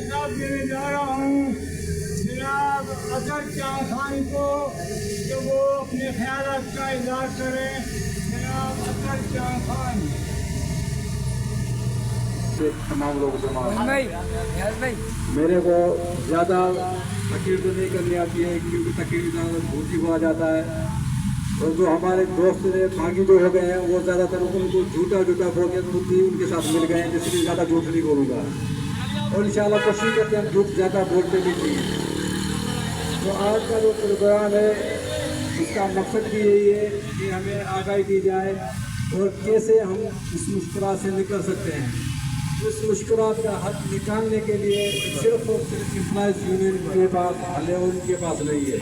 खिताब देने जा रहा हूँ जनाब अजहर शाह खान को कि वो अपने ख्यालात का इजहार करें। जनाब अजहर शाह खान। तमाम लोगों से भाई मेरे को ज़्यादा तकरीर तो नहीं करनी आती है क्योंकि तकरीर झूठी हुआ जाता है। और जो हमारे दोस्त ने बागी जो हो गए हैं वो ज़्यादातर उनको झूठा बोल के खुद ही उनके साथ मिल गए हैं, इसलिए ज़्यादा झूठ नहीं बोलूँगा। और इंशाल्लाह कोशिश करते हैं हम झूठ ज़्यादा बोलते भी नहीं। तो आज का जो प्रोग्राम है इसका मकसद भी यही है कि हमें आगाही दी जाए और कैसे हम इस मुश्किल से निकल सकते हैं। इस मुश्किल का हल निकालने के लिए सिर्फ और सिर्फ एम्प्लॉयज़ यूनियन के पास हल है, उनके पास नहीं है।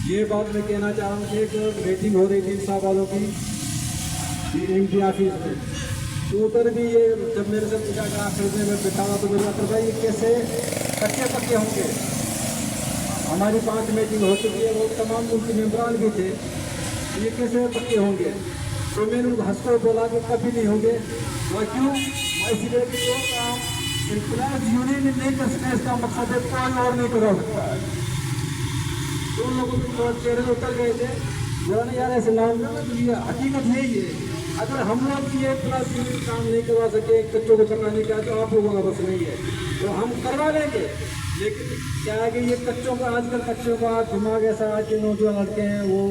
ये बात मैं कहना चाह रहा हूँ कि एक मीटिंग हो रही थी इंसाफ वालों की एमपी ऑफिस में, तो उधर भी ये जब मेरे से पूछा कि आखिर में मैं बैठा हुआ तो मेरा तो भाई ये कैसे कच्चे पक्के होंगे। हमारी 5 मीटिंग हो चुकी है, वो तमाम उनके मेम्बरान भी थे, ये कैसे पक्के होंगे। तो मैंने उनको हंस कर बोला कि कभी नहीं होंगे। वह क्यों? इसलिए कि जो काम एम्प्लॉयज़ यूनियन नहीं कर सकते इसका मकसद है कोई और नहीं करा सकता है। तो उन लोगों के चेहरे उतर गए थे, बोला नहीं यार ऐसे नाम ना, हकीकत है ये। अगर हम लोग ये एम्प्लॉयज़ यूनियन काम नहीं करवा सके, बच्चों को करवाने का, तो आप लोगों का बस नहीं है, तो हम करवा लेंगे। लेकिन क्या है कि ये बच्चों का आजकल बच्चों का दिमाग ऐसा आज के नौजवान लड़के हैं वो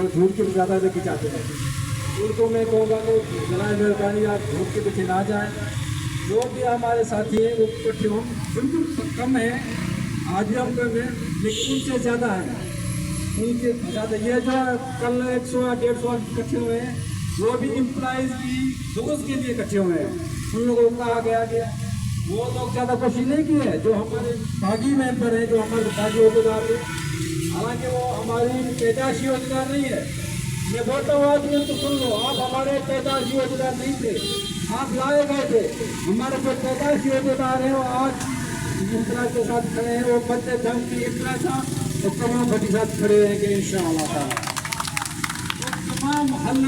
झूठ के ज़्यादा लेके जाते हैं। उनको मैं कहूँगा कि जनाब मेहरबानी आप झूठ के पीछे ना जाएँ। जो भी हमारे साथी हैं वो इकट्ठे हों, बिल्कुल कम है, आज भी हम कम हैं, लेकिन उनसे ज़्यादा है, उनके ज़्यादा। ये जो कल 100-150 इकट्ठे हुए हैं वो भी एम्प्लॉयज़ की दुरुस्त के लिए इकट्ठे हुए हैं। उन लोगों को कहा गया कि वो लोग ज़्यादा कोशिश नहीं की है, जो हमारे बागी मेंबर हैं, जो हमारे बागी होदेदार हैं, हालांकि वो हमारी पैदाशी होदेदार नहीं है। मैं बोलता हूँ आज तो सुन लो, आप हमारे पैदाशी होदेदार नहीं थे, आप लाए गए थे। हमारे जो पैदाशी होदेदार हैं वो आज इंतजार के साथ खड़े हैं, वो बच्चे धर्म की इंतजार था तो तमाम भट्टी साथ खड़े रहेंगे इंशाअल्लाह ताला। तो तमाम हल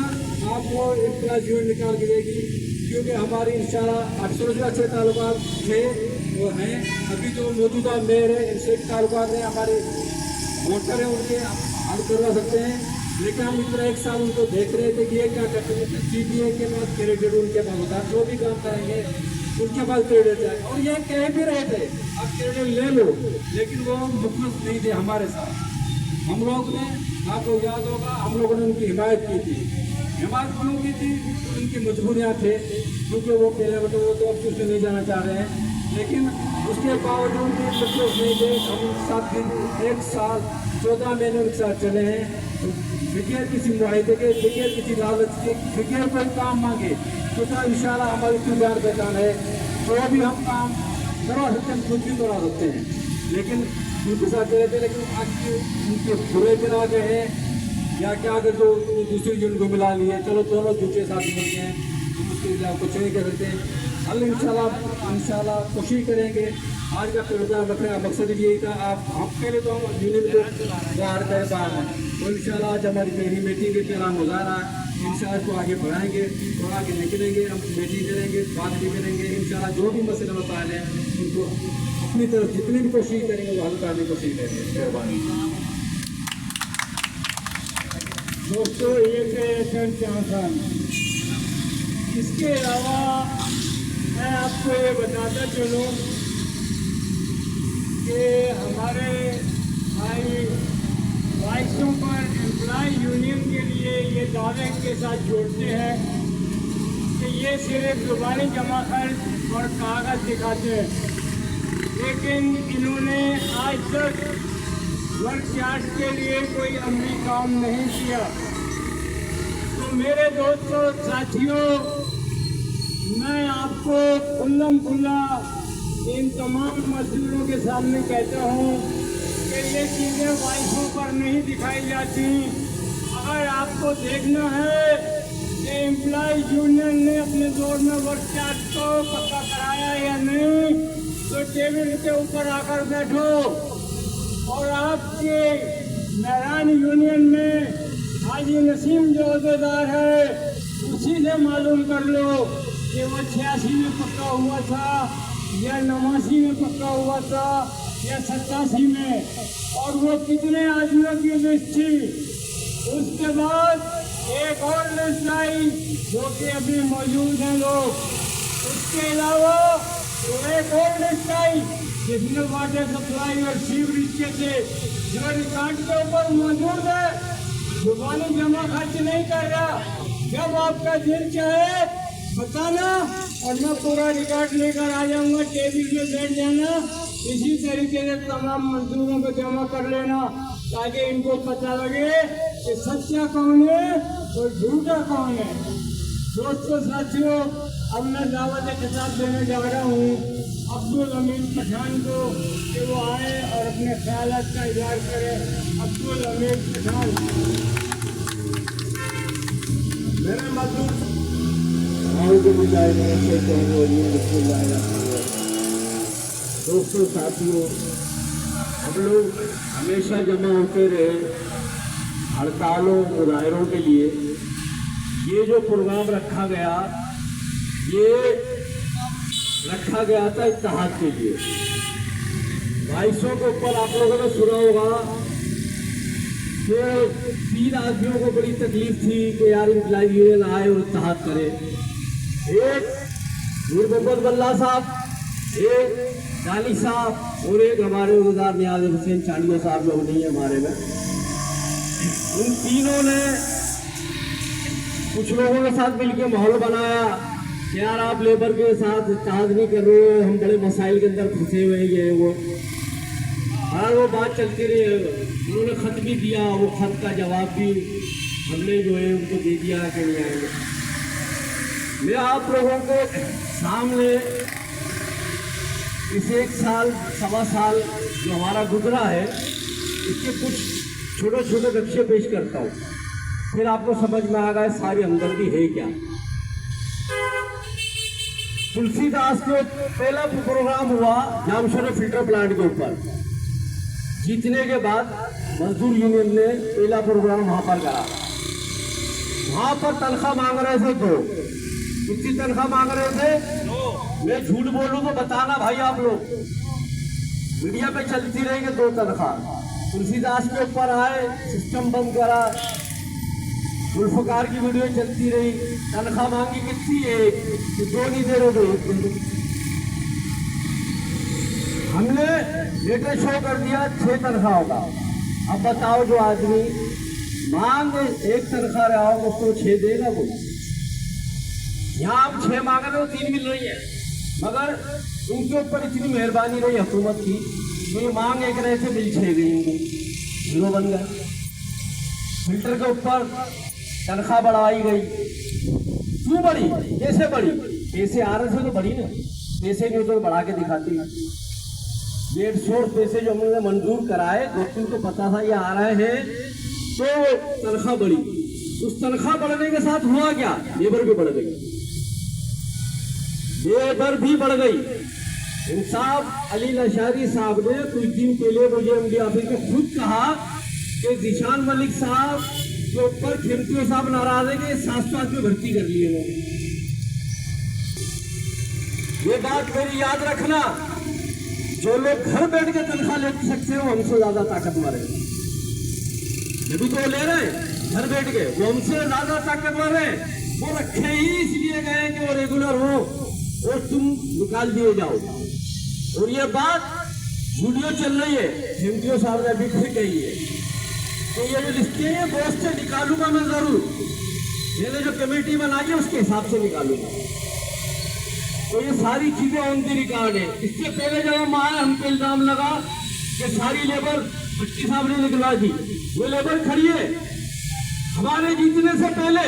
आपको इंतजार जीवन निकाल के देगी, क्योंकि हमारी इंशाअल्लाह 800 से अच्छे ताल्लुकात थे वो हैं। अभी जो मौजूदा मेयर है इनसे ताल्लुकात हैं, हमारे वोटर हैं, उनके हल करवा सकते हैं। लेकिन हम इतना 1 साल उनको देख रहे थे कि ये क्या करते हैं। CPA के पास क्रेडिट उनके पास होता है, जो भी काम करेंगे उनके पास क्रेडिट जाए। और ये कह भी रहे थे आप क्रेडिट ले लो, लेकिन वो मुखलस नहीं थे हमारे साथ। हम लोग ने, आपको याद होगा, हम लोगों ने उनकी हिमायत की थी। हिमायत क्यों की थी? उनकी मजबूरियाँ थे, क्योंकि वो पहले बटे वो तो अब कुछ नहीं जाना चाह रहे हैं, लेकिन उसके बावजूद भी मुखलस नहीं थे। हम साथ 1 साल 14 महीने उनके साथ चले हैं, बगैर किसी मुआहदे के, बगैर किसी लालच के, बगैर कोई काम मांगे, तो इंशाल्लाह हमारी इतनी जान पहचान है तो भी हम काम करवा सकते हैं, खुद भी करा सकते हैं। लेकिन उनके साथ चले थे, लेकिन आज उनके बुरे दिन आ गए हैं या क्या अगर जो दूसरी जो उनको मिला लिए, चलो दोनों झूठे साथ मिलते हैं, हम उसके लिए कुछ नहीं कर सकते। हल इंशाल्लाह कोशिश करेंगे। आज का प्रोग्राम रखने का मकसद यही था। आप हम पहले तो हम यूनियन को बाहर कर बाहर हैं, तो इंशाल्लाह आज हमारी पहली मीटिंग के प्लान हो जा रहा है। इंशाल्लाह को आगे बढ़ाएंगे और आगे निकलेंगे, हम मीटिंग करेंगे, बात भी करेंगे। इंशाल्लाह जो भी मसले मसाइल हैं उनको अपनी तरफ जितनी भी कोशिश करेंगे वो हल करने की कोशिश करेंगे। मेहरबानी दोस्तों, ये थे खान। इसके अलावा मैं आपको ये बताता चलूँ कि हमारे भाई वाइसों पर एम्प्लॉय यूनियन के लिए ये दावे के साथ जोड़ते हैं कि ये सिर्फ जुबानी जमा खर्च और कागज़ दिखाते हैं, लेकिन इन्होंने आज तक वर्कशार्ट के लिए कोई अमली काम नहीं किया। तो मेरे दोस्तों साथियों, मैं आपको खुल्लम खुल्ला इन तमाम मजदूरों के सामने कहता हूँ कि ये चीज़ें वाइफों पर नहीं दिखाई जाती। अगर आपको देखना है कि एम्प्लॉय यूनियन ने अपने दौर में वर्कशार्ट को पक्का कराया या नहीं, तो टेबल के ऊपर आकर बैठो और आपके महरान यूनियन में हाजी नसीम जो अहदेदार है उसी से मालूम कर लो कि वो 86 में पक्का हुआ था या 89 में पक्का हुआ था या 87 में, और वो कितने आदमियों की लिस्ट थी। उसके बाद एक और लिस्ट आई जो कि अभी मौजूद हैं लोग। उसके अलावा एक और लिस्ट आई जिसमें वाटर सप्लाई और सीवरेज के थे, जो रिकॉर्ड के ऊपर मौजूद है। जुबानी जमा खर्च नहीं कर रहा। जब आपका दिल चाहे बताना और मैं पूरा रिकॉर्ड लेकर आ जाऊंगा, टेबल पे बैठ जाना। इसी तरीके से तमाम मजदूरों को जमा कर लेना ताकि इनको पता लगे कि सच्चा कौन है और झूठा कौन है। दोस्तों साथियों, अब मैं दावत खिताब देने जा रहा हूँ अब्दुल हमीद पठान को कि वो आए और अपने ख्यालात का इजहार करें। अब्दुल हमीद पठान। मेरे मजदूर दोस्तों साथियों, हम लोग हमेशा जमा होते रहे हड़तालों मुजाहरों के लिए। ये जो प्रोग्राम रखा गया, ये रखा गया था इत्तेहाद के लिए। 2200 के ऊपर आप लोगों ने सुना होगा कि 3 आदमियों को बड़ी तकलीफ थी कि यार इम्प्लॉइज यूनियन आए और इत्तेहाद करे। एक मीर मोहम्मद बल्ला साहब, एक डाली साहब और एक हमारे उम्मीदवार नियाज हुसैन चांडिया साहब लोग नहीं है हमारे में। उन तीनों ने कुछ लोगों के साथ मिलकर माहौल बनाया कि यार आप लेबर के साथ इत्तेहाद नहीं कर रहे हो, हम बड़े मसाइल के अंदर फंसे हुए ये वो। और वो बात चलती रही। उन्होंने खत भी दिया, वो खत का जवाब भी हमने जो है उनको दे दिया कि नहीं आएंगे। मैं आप लोगों के सामने इस 1 साल सवा साल जो हमारा गुजरा है, इसके कुछ छोटे छोटे नक्शे पेश करता हूँ, फिर आपको समझ में आ गया सारी हमदर्दी है क्या। तुलसीदास के पहला प्रोग्राम हुआ जामशोरा फिल्टर प्लांट के ऊपर। जीतने के बाद मजदूर यूनियन ने पहला प्रोग्राम वहां पर करा। वहां पर तनख्वाह मांग रहे थे 2। कितनी तनख्वाह मांग रहे थे? मैं झूठ बोलूं तो बताना भाई आप लोग। मीडिया पे चलती रही कि 2 तनख्वाह। तुलसीदास के ऊपर आए, सिस्टम बंद करा, जुल्फकार की वीडियो चलती रही। तनख्वाह मांगी कितनी? 1। 2 नहीं दे रहे तो 1 दे दो। हमने लेटर शो कर दिया 6 तनख्वाह होगा। अब बताओ जो आदमी मांग 1 तनख्वाह रहा हो उसको 6 देगा कोई? यहाँ आप 6 मांग रहे हो, 3 मिल रही है, मगर उनके ऊपर इतनी मेहरबानी रही हुकूमत की, तो ये मांग 1 रहे थे, मिल 6 गई, उनको 0 बन गया। फिल्टर के ऊपर तनख्वाह बढ़ाई गई। क्यों बढ़ी? कैसे बढ़ी? पैसे आ रहे थे तो बढ़ी ना, पैसे नहीं तो बढ़ा के दिखाती। 150 पैसे जो हमने मंजूर कराए, दोस्तों को पता था ये आ रहे हैं, तो तनख्वाह बढ़ी। उस तनख्वाह बढ़ने के साथ हुआ क्या? लेबर भी बढ़ गई, लेबर भी बढ़ गई। इंसाफ अली लशारी साहब ने कुछ दिन पहले मुझे एमडी ऑफिस में खुद कहा कि जिशान मलिक साहब के ऊपर खेमतियों साहब नाराज है कि 700 आदमी भर्ती कर लिए लोग। ये बात मेरी याद रखना, जो लोग घर बैठ के तनख्वाह ले सकते हो हमसे ज्यादा ताकतवर है। अभी तो ले रहे हैं घर बैठ के, वो हमसे ज्यादा ताकतवर है। वो रखे ही इसलिए गए कि वो रेगुलर हो और तुम निकाल दिए जाओ। और ये बात वीडियो चल रही है, खेमतियों साहब ने अभी फिर कही है। तो ये जो लिस्टें हैं बॉस से निकालूंगा मैं जरूर, मैंने जो कमेटी बनाई है उसके हिसाब से निकालूंगा। तो ये सारी चीजें ऑन दी रिकॉर्ड है। इससे पहले जब हम आए, हम पे इल्जाम लगा कि सारी लेबर भट्टी साहब ने निकलवा दी। वो लेबर खड़ी है, हमारे जीतने से पहले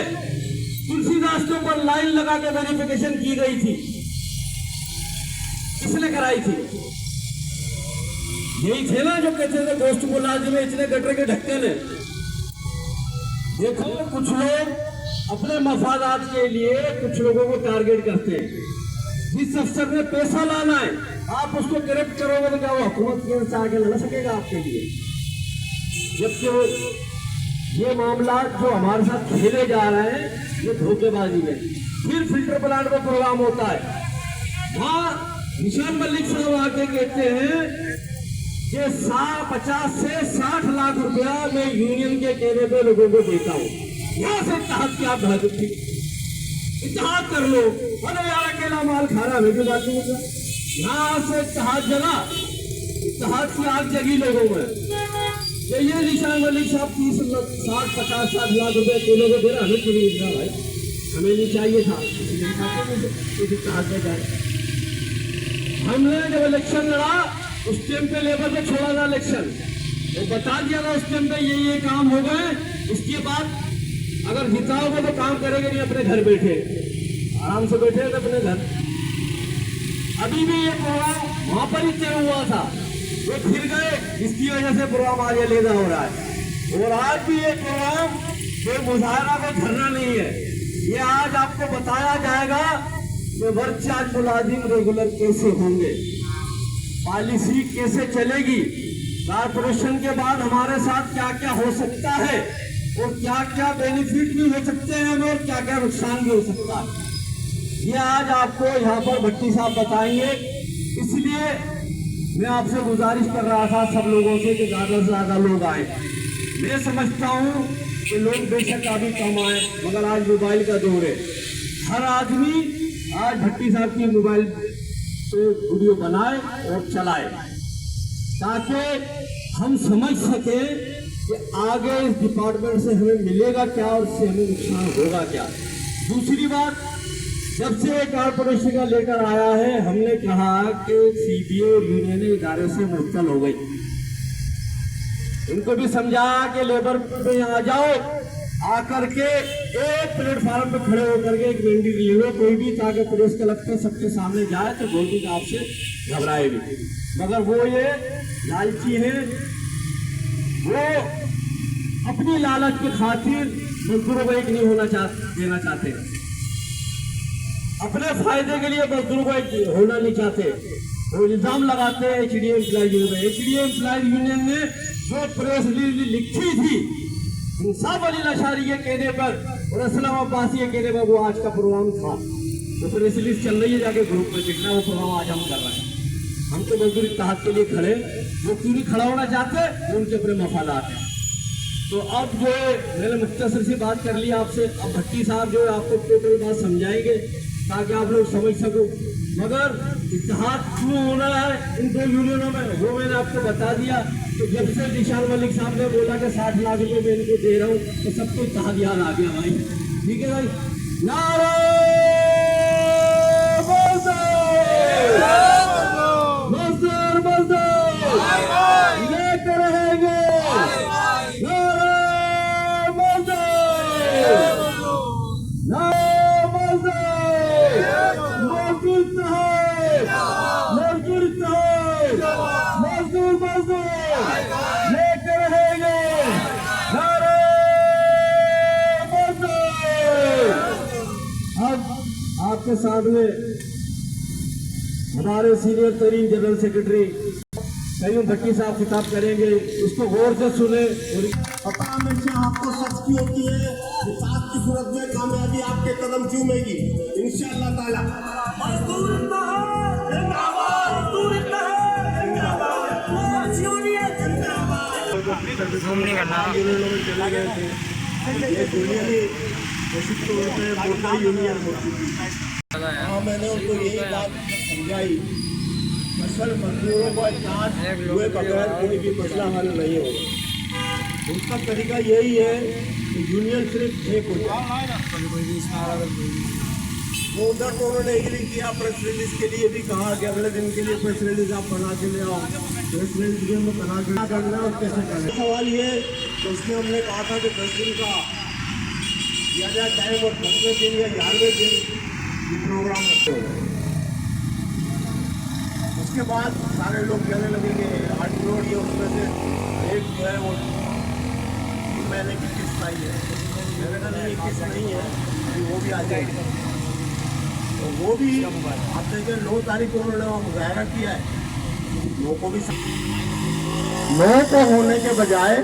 तुलसीदास के ऊपर लाइन लगा के वेरिफिकेशन की गई थी। किसने कराई थी? यही थे ना जो कहते थे दोस्त मुलाजिम में इतने गटर के ढक्कन है। देखो, कुछ लोग अपने मफादात के लिए कुछ लोगों को टारगेट करते हैं। जिस अफसर ने पैसा लाना है, आप उसको करप्ट करोगे तो क्या वो हुकूमत की ओर से आगे लड़ सकेगा आपके लिए? जबकि ये मामला जो हमारे साथ खेले जा रहे हैं ये धोखेबाजी है। फिर फिल्टर प्लांट में प्रोग्राम होता है, वहाँ निशान मलिक साहब आके कहते हैं कि 50 से 60 लाख रुपया मैं यूनियन के कहने पे लोगों को देता हूँ। यहाँ से इत्तेहाद की आप बात थी, इत्तेहाद कर लो। अरे यार अकेला माल खा रहा है, बात नहीं। यहाँ से इत्तेहाद जगा, इत्तेहाद की आग जगी लोगों में। ये निशान मलिक साहब 30 60 50 60 लाख रुपए अकेले को दे रहा, हमें क्यों नहीं मिल रहा भाई? हमें नहीं चाहिए था, इसलिए इत्तेहाद में जाए। हमने जब इलेक्शन लड़ा उस टाइम पे लेबर को छोड़ा था इलेक्शन, वो बता दिया था उस टाइम पे ये काम हो गए। इसके बाद अगर जिताओगे तो काम करेंगे नहीं, अपने घर बैठे आराम से बैठे थे अपने घर। अभी भी ये प्रोग्राम वहां पर ही तय हुआ था, वो फिर गए, इसकी वजह से प्रोग्राम आगे लेना हो रहा है। और आज भी ये प्रोग्राम कोई मुजाहरा को धरना नहीं है, ये आज आपको बताया जाएगा कि वर्ग चार्ज मुलाजिम रेगुलर कैसे होंगे, पॉलिसी कैसे चलेगी, कारपोरेशन के बाद हमारे साथ क्या क्या हो सकता है और क्या क्या बेनिफिट भी हो सकते हैं हमें और क्या क्या नुकसान भी हो सकता है। ये आज आपको यहाँ पर भट्टी साहब बताएंगे। इसलिए मैं आपसे गुजारिश कर रहा था सब लोगों से कि ज्यादा से ज्यादा लोग आए। मैं समझता हूँ कि लोग बेशक अभी कम आए, मगर आज मोबाइल का दौर है। हर आदमी आज भट्टी साहब की मोबाइल पे वीडियो बनाए और चलाए, ताकि हम समझ सके कि आगे इस डिपार्टमेंट से हमें मिलेगा क्या और इससे हमें नुकसान होगा क्या। दूसरी बात, जब से कारपोरेशन का लेटर आया है, हमने कहा कि सीबीए और यूनियन इदारे से मुअत्तल हो गई। इनको भी समझाया कि लेबर पे यहाँ आ जाओ, आकर के एक प्लेटफॉर्म पे खड़े होकर के एक मेंढी ले लो कोई भी, ताकि प्रेस कलेक्टर सबके सामने जाए तो बोल भी आपसे घबराए भी। मगर वो ये लालची है, वो अपनी लालच की खातिर मजदूरों को एक नहीं देना चाहते, अपने फायदे के लिए मजदूरों को एक होना नहीं चाहते। वो इल्जाम लगाते हैं एचडीए एम्प्लॉयज यूनियन। एचडीए एम्प्लॉयज यूनियन ने जो प्रेस रिलीज लिखी थी इंसाफ अली लाशारी के कहने पर और असलम अब्बासी के कहने पर, वो आज का प्रोग्राम था, वो प्रेस रिलीज चल रही है, जाके ग्रुप में देखना, वो प्रोग्राम आज हम कर रहे हैं। हम तो मजदूर इत्तेहाद के लिए खड़े, वो क्यों नहीं खड़ा होना चाहते, वो उनके अपने मफादात हैं। तो अब जो है मैंने मुख्तसर से बात कर लिया आपसे, अब भट्टी साहब जो है आपको टोटल बात समझाएंगे ताकि आप लोग समझ सको। मगर इत्तेहाद क्यों होना है इन दो यूनियनों में, वो मैंने आपको बता दिया। तो जब से निशान मलिक साहब ने बोला कि 60 लाख रुपए मैं इनको दे रहा हूँ, तो सबको इत्तेहाद याद आ गया भाई। ठीक है भाई, नारे मजदूर मजदूर लेकर रहेंगे, नारे मजदूर मजदूर मजदूर लेकर रहेंगे, नारे मजदूर। अब आपके सामने हमारे सीनियर तरीन जनरल सेक्रेटरी करीम भट्टी साहब खिताब करेंगे, उसको गौर से सुने। पता हमेशा आपको सच की होती है, विकास की सूरत में कामयाबी आपके कदम चूमेगी इंशाअल्लाह ताला। मजदूर जिंदाबाद, मजदूर घूमने करना चले गए थे, ये यूनियन ही घोषित तौर पर मोटा यूनियन हो चुकी है। हाँ, मैंने उनको यही बात समझाई, फसल मजदूरों को इत्तेहाद हुए बगैर कोई भी मसला हल नहीं होगा। उनका तरीका यही है कि यूनियन सिर्फ एक हो जाए। वो उधर तो उन्होंने एग्री किया, प्रेस रिलीज के लिए भी कहा कि अगले दिन के लिए प्रेस रिलीज आप बना के ले आओ, प्रेस रिलीज में बना के करना और कैसे करना। सवाल ये तो उसमें हमने कहा था कि 10 दिन का दिया जाए टाइम और 10वें दिन या 11वें दिन प्रोग्राम रखते हो। उसके बाद सारे लोग कहने लगे कि 8 करोड़ ये उसमें से एक जो है वो 3 महीने की किस्त आई है। मैंने कहा नहीं, किस्त नहीं है, वो भी आ जाएगी। तो वो भी आते हैं 9 तारीख को उन्होंने वहाँ मुजाहरा किया है। लोगों को भी 9 को होने के बजाय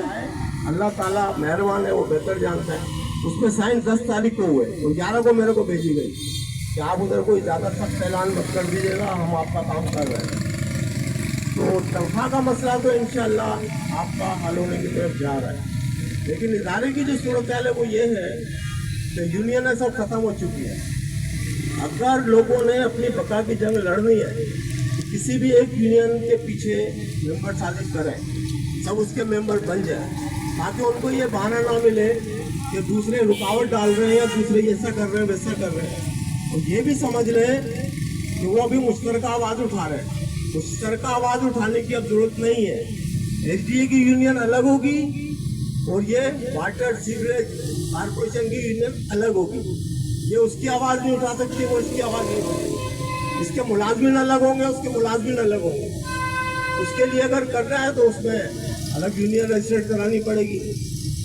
अल्लाह ताला मेहरबान है, वो बेहतर जानता है, उसमें साइन 10 तारीख को हुए, तो 11 को मेरे को भेजी गई। कि आप उधर कोई ज़्यादा सख्त ऐलान मत कर दीजिएगा, हम आपका काम कर रहे हैं। तो तनख्वाह का मसला तो इंशाल्लाह आपका हल होने की तरफ जा रहा है, लेकिन इदारे की जो सूरत है वो ये है कि यूनियन सब ख़त्म हो चुकी है। अगर लोगों ने अपनी बका की जंग लड़नी है तो किसी भी एक यूनियन के पीछे मेंबर साजिश करें, सब उसके मेंबर बन जाए, ताकि उनको ये बहाना ना मिले कि दूसरे रुकावट डाल रहे हैं या दूसरे ऐसा कर रहे हैं वैसा कर रहे हैं। और ये भी समझ लें कि वो अभी मुश्तरका आवाज़ उठा रहे हैं। मुश्तरका आवाज़ उठाने की अब जरूरत नहीं है। एसडीए की यूनियन अलग होगी और ये वाटर सीवरेज कारपोरेशन की यूनियन अलग होगी। ये उसकी आवाज़ नहीं उठा सकती, वो इसकी आवाज़ नहीं उठाएगी। इसके मुलाजमिन अलग होंगे, उसके मुलाजमिन अलग होंगे। उसके लिए अगर करना है तो उसमें अलग यूनियन रजिस्टर्ड करानी पड़ेगी।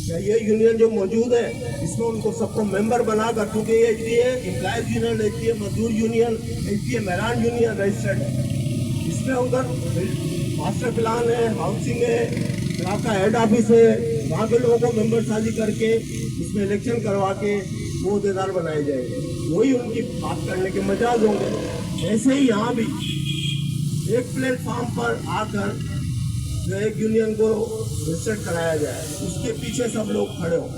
ये यूनियन जो मौजूद है इसमें उनको सबको मेंबर बनाकर, क्योंकि ये एचडीए एम्प्लॉयज यूनियन, एचडीए मजदूर यूनियन, एचडीए मेहरान यूनियन रजिस्टर्ड है। इसमें उधर मास्टर प्लान है, हाउसिंग है, इलाका हेड ऑफिस है, वहाँ के लोगों को मेंबर साजी करके इसमें इलेक्शन करवा के वो अहदेदार बनाए जाएंगे। वही उनकी बात करने के मजाज होंगे। ऐसे ही यहाँ भी एक प्लेटफॉर्म पर आकर जो एक यूनियन को रजिस्टर्ड कराया जाए, उसके पीछे सब लोग खड़े हों।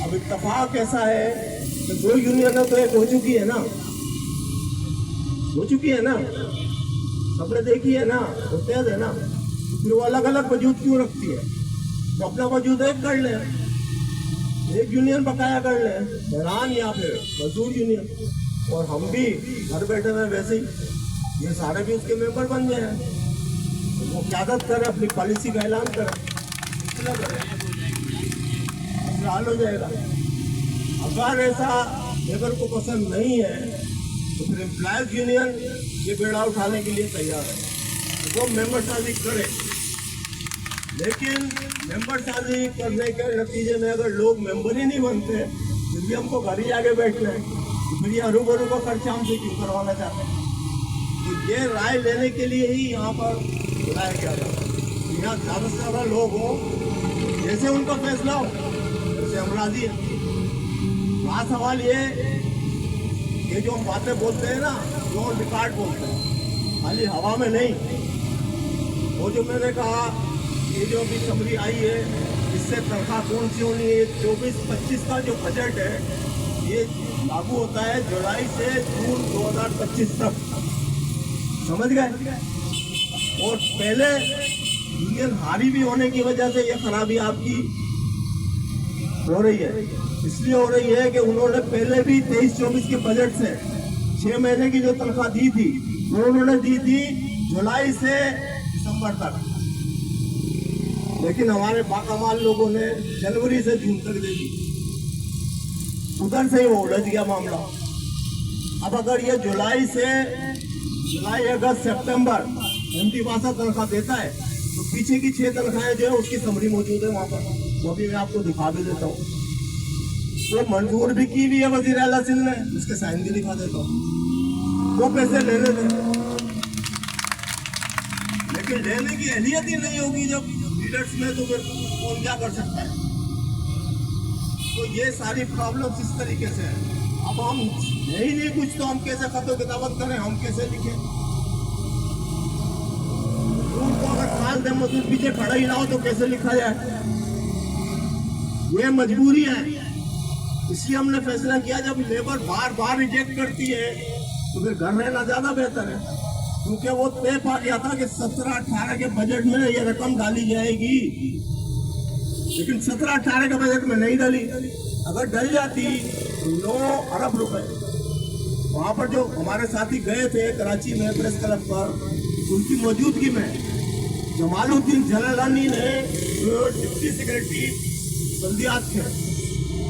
अब इत्तेफाक ऐसा है कि दो यूनियन तो एक हो चुकी है ना, हो चुकी है ना, सबने देखी है ना, मुतहद है ना, फिर वो अलग अलग वजूद क्यों रखती है? तो अपना वजूद एक कर लें, एक यूनियन बकाया कर लें, मेहरान या फिर मजदूर यूनियन। और हम भी घर बैठे हुए वैसे ही ये सारे भी उसके मेंबर बन जाए। वो क्यादत करें, अपनी पॉलिसी का ऐलान करें, इतना करें, हल हो जाएगा। अगर ऐसा लेबर को पसंद नहीं है तो फिर एम्प्लॉयज यूनियन ये बेड़ा उठाने के लिए तैयार है, तो वो मेंबर साजी करे। लेकिन मेंबर साजी करने के नतीजे में अगर लोग मेंबर ही नहीं बनते, फिर भी हमको घर ही आगे बैठना है, तो फिर ये हरू का खर्चा हमसे क्यों करवाना चाहते हैं? तो ये राय लेने के लिए ही यहाँ पर बुलाया गया था। यहाँ ज़्यादा से ज़्यादा लोग हों, जैसे उनका फैसला हो वैसे हम राजी हैं। वहाँ सवाल ये जो हम बातें बोलते हैं ना, जो रिकॉर्ड बोलते हैं, खाली हवा में नहीं। वो जो मैंने कहा, ये जो अभी समरी आई है, इससे तनख्वाह कौन सी होनी है, 24-25 का जो बजट है ये लागू होता है जुलाई से जून 2025 तक, समझ गए? और पहले यूनियन हारी भी होने की वजह से ये खराबी आपकी हो रही है। इसलिए हो रही है कि उन्होंने पहले भी 23-24 के बजट से 6 महीने की जो तनख्वाह दी थी वो उन्होंने दी थी जुलाई से दिसंबर तक, लेकिन हमारे बाकमाल लोगों ने जनवरी से जून तक दे दी। उधर से ही वो उलझ गया मामला। अब अगर ये जुलाई, अगस्त, सितंबर एमटी वासा तनख्वाह देता है तो पीछे की 6 तनख्वाहें जो है उसकी समरी मौजूद है वहाँ पर, वो भी मैं आपको दिखा भी देता हूँ। वो मंजूर भी की हुई है वजीर आला सिंध ने, उसके साइन भी दिखा देता हूँ। वो पैसे लेने दें, लेकिन लेने की अहलियत ही नहीं होगी जब लीडर्स में, तो फिर कौन क्या कर सकता है? तो ये सारी प्रॉब्लम्स इस तरीके से है। अब हम यही नहीं कुछ, तो हम कैसे खतो किताबत करें, हम कैसे लिखें? उनको अगर खास दे मजदूर पीछे खड़ा ही ना हो तो कैसे लिखा जाए? ये मजबूरी है। इसलिए हमने फैसला किया, जब लेबर बार बार रिजेक्ट करती है तो फिर घर रहना ज्यादा बेहतर है, क्योंकि वो तय पा गया था कि 17-18 के बजट में ये रकम डाली जाएगी, लेकिन 17-18 के बजट में नहीं डाली। अगर डल जाती 9 अरब रुपए, वहाँ पर जो हमारे साथी गए थे कराची में प्रेस क्लब पर, उनकी मौजूदगी में जमालुद्दीन जलालानी ने जो डिप्टी सेक्रेटरी बल्दियात थे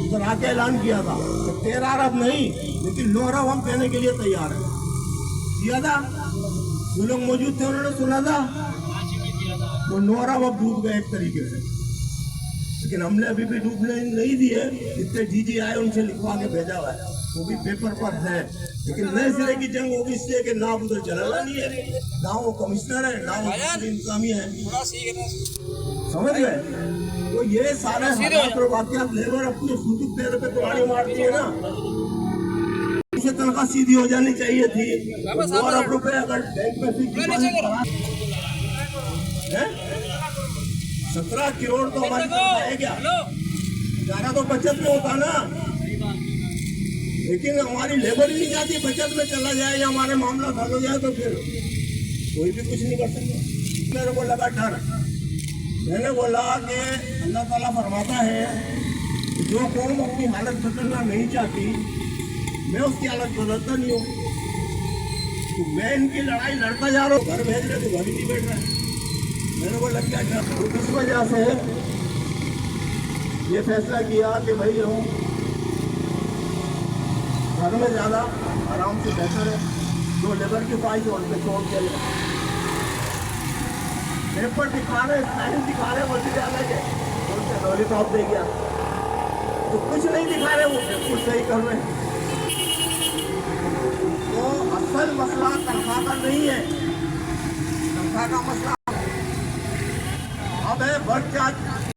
उधर आके ऐलान किया था कि 13 अरब नहीं लेकिन 9 अरब हम देने के लिए तैयार हैं। किया था, जो लोग मौजूद थे उन्होंने सुना था, वो 9 अरब अब डूब गए एक तरीके से। लेकिन हमने अभी भी डूबने नहीं दिए, जितने डीजी आए उनसे लिखवा के भेजा हुआ है, वो भी पेपर पर है। लेकिन नए सिरे की जंग होगी, इसलिए कि ना उधर जलालानी है, ना वो कमिश्नर है, ना वो इंतजामिया है, समझ गए? तो ये सारे हालात और वाकयात लेबर अपने खुद पैर पे कुल्हाड़ी मारती है ना, इसे में तनख्वाह सीधी हो जानी चाहिए थी। 2 अरब रुपए अगर बैंक में फिक्स डिपॉजिट 17 करोड़ तो हमारी तनख्वाह है क्या? ज्यादा तो बचत में होता ना, लेकिन हमारी लेबर ही नहीं जाती, बचत में चला जाए या हमारे मामला हल हो जाए तो फिर कोई भी कुछ नहीं कर सकता। मेरे को लगा डर, मैंने बोला कि अल्लाह ताला फरमाता है कि जो कौम अपनी हालत बदलना नहीं चाहती, मैं उसकी हालत बदलता नहीं हूँ। तो मैं इनकी लड़ाई लड़ता जा रहा हूँ, घर भेज रहे तो घर ही नहीं बैठ रहा है। मेरे को लग गया डर, तो इस वजह से ये फैसला किया कि भाई हम घर में ज़्यादा आराम से बेहतर है। जो लेबर की ख्वाहिश है उन पर छोड़ के पेपर दिखा रहे, साइन दिखा रहे, बोलते जाना है उनसे लॉलीपॉप दे गया, तो कुछ नहीं दिखा रहे, वो बिल्कुल सही कर रहे हैं। तो असल मसला तनख्वाह का नहीं है, तनख्वाह का मसला अब है बढ़ चार्ज